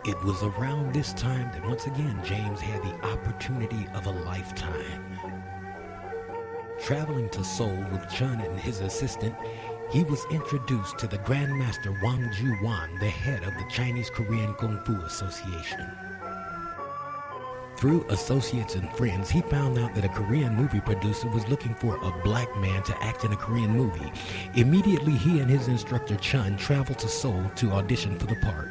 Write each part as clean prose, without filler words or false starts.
It was around this time that once again James had the opportunity of a lifetime. Traveling to Seoul with Chun and his assistant, he was introduced to the Grandmaster Wang Ju-wan, the head of the Chinese Korean Kung Fu Association. Through associates and friends, he found out that a Korean movie producer was looking for a black man to act in a Korean movie. Immediately, he and his instructor Chun traveled to Seoul to audition for the part.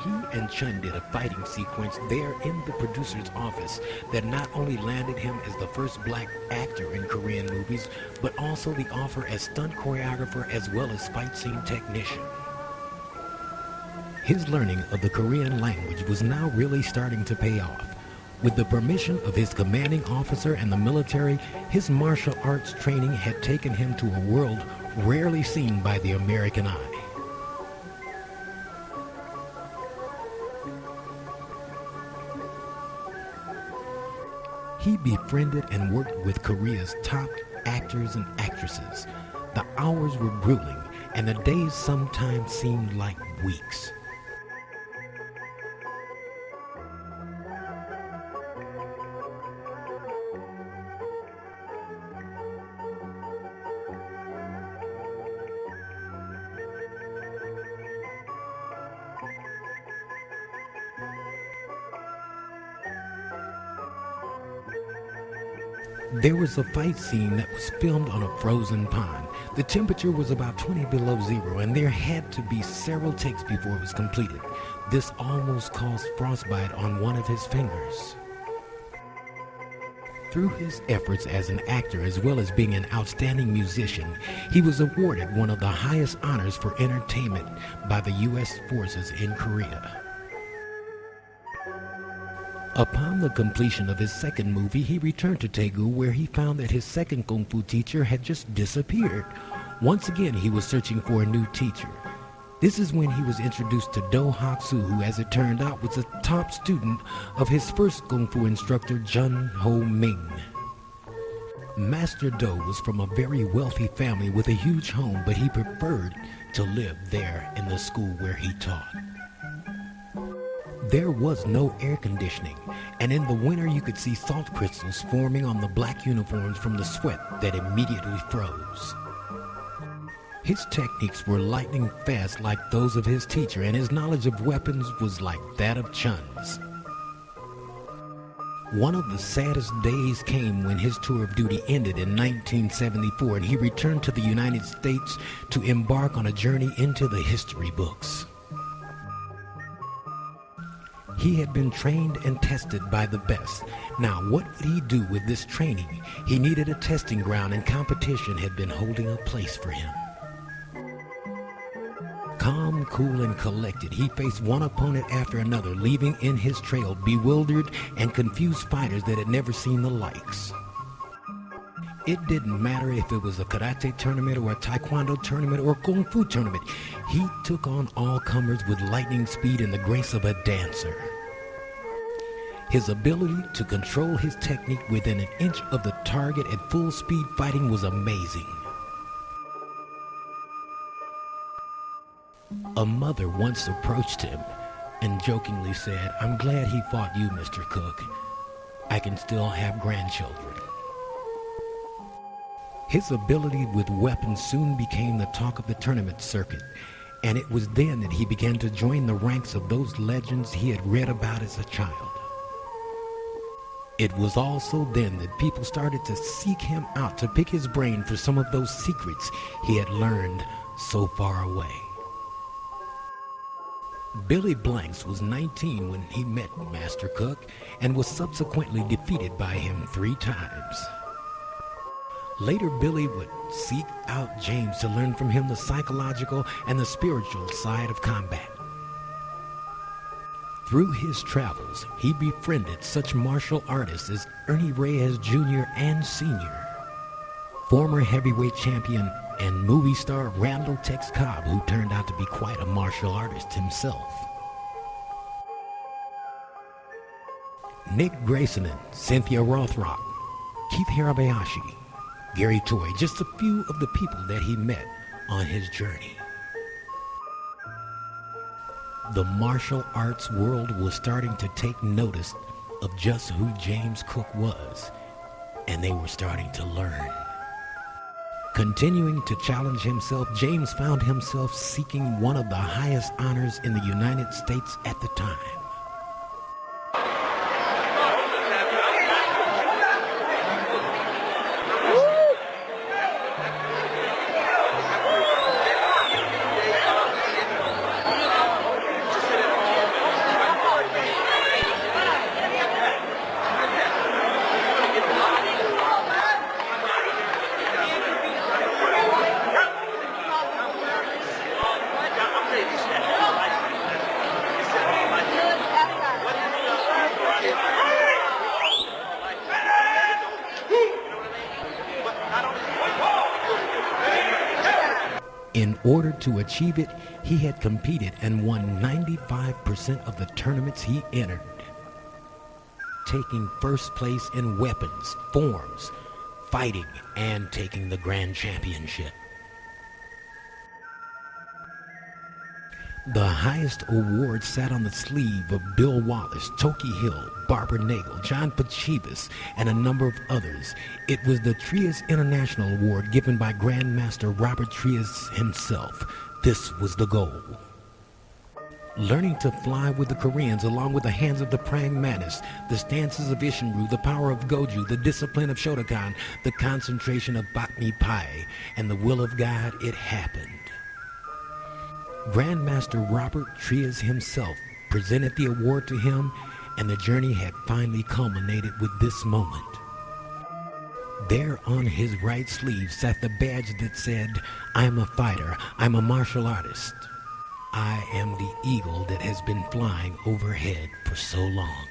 He and Chun did a fighting sequence there in the producer's office that not only landed him as the first black actor in Korean movies, but also the offer as stunt choreographer as well as fight scene technician. His learning of the Korean language was now really starting to pay off. With the permission of his commanding officer and the military, his martial arts training had taken him to a world rarely seen by the American eye. He befriended and worked with Korea's top actors and actresses. The hours were grueling, and the days sometimes seemed like weeks. There was a fight scene that was filmed on a frozen pond. The temperature was about 20 below zero, and there had to be several takes before it was completed. This almost caused frostbite on one of his fingers. Through his efforts as an actor as well as being an outstanding musician, he was awarded one of the highest honors for entertainment by the U.S. forces in Korea. Upon the completion of his second movie, he returned to Daegu, where he found that his second kung fu teacher had just disappeared. Once again, he was searching for a new teacher. This is when he was introduced to Do Hak-soo, who, as it turned out, was a top student of his first kung fu instructor, Jun Ho-ming. Master Do was from a very wealthy family with a huge home, but he preferred to live there in the school where he taught. There was no air conditioning, and in the winter you could see salt crystals forming on the black uniforms from the sweat that immediately froze. His techniques were lightning fast like those of his teacher, and his knowledge of weapons was like that of Chun's. One of the saddest days came when his tour of duty ended in 1974, and he returned to the United States to embark on a journey into the history books. He had been trained and tested by the best. Now, what would he do with this training? He needed a testing ground, and competition had been holding a place for him. Calm, cool, and collected, he faced one opponent after another, leaving in his trail bewildered and confused fighters that had never seen the likes. It didn't matter if it was a karate tournament or a taekwondo tournament or a kung fu tournament. He took on all comers with lightning speed and the grace of a dancer. His ability to control his technique within an inch of the target at full speed fighting was amazing. A mother once approached him and jokingly said, "I'm glad he fought you, Mr. Cook. I can still have grandchildren." His ability with weapons soon became the talk of the tournament circuit, and it was then that he began to join the ranks of those legends he had read about as a child. It was also then that people started to seek him out to pick his brain for some of those secrets he had learned so far away. Billy Blanks was 19 when he met Master Cook and was subsequently defeated by him 3 times. Later, Billy would seek out James to learn from him the psychological and the spiritual side of combat. Through his travels, he befriended such martial artists as Ernie Reyes Jr. and Sr., former heavyweight champion and movie star Randall Tex Cobb, who turned out to be quite a martial artist himself. Nick Grayson and Cynthia Rothrock, Keith Hirabayashi, Gary Toy, just a few of the people that he met on his journey. the martial arts world was starting to take notice of just who James Cook was, and they were starting to learn. Continuing to challenge himself, James found himself seeking one of the highest honors in the United States at the time. In order to achieve it, he had competed and won 95% of the tournaments he entered, taking first place in weapons, forms, fighting, and taking the grand championship. The highest award sat on the sleeve of Bill Wallace, Toki Hill, Barbara Nagel, John Pachivas, and a number of others. It was the Trias International Award given by Grandmaster Robert Trias himself. This was the goal. Learning to fly with the Koreans along with the hands of the praying mantis, the stances of Ishinryu, the power of Goju, the discipline of Shotokan, the concentration of Bapmi Pai, and the will of God, it happened. Grandmaster Robert Trias himself presented the award to him, and the journey had finally culminated with this moment. There on his right sleeve sat the badge that said, "I'm a fighter, I'm a martial artist. I am the eagle that has been flying overhead for so long."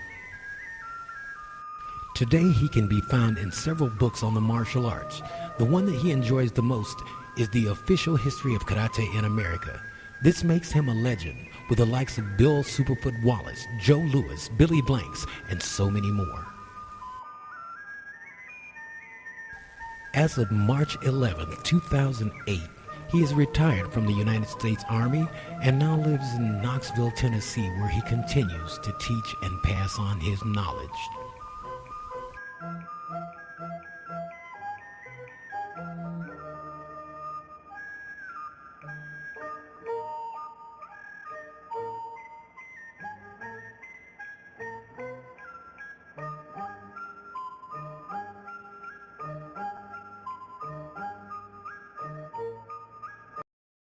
Today he can be found in several books on the martial arts. The one that he enjoys the most is The Official History of Karate in America. This makes him a legend, with the likes of Bill Superfoot Wallace, Joe Louis, Billy Blanks, and so many more. As of March 11, 2008, he is retired from the United States Army and now lives in Knoxville, Tennessee, where he continues to teach and pass on his knowledge.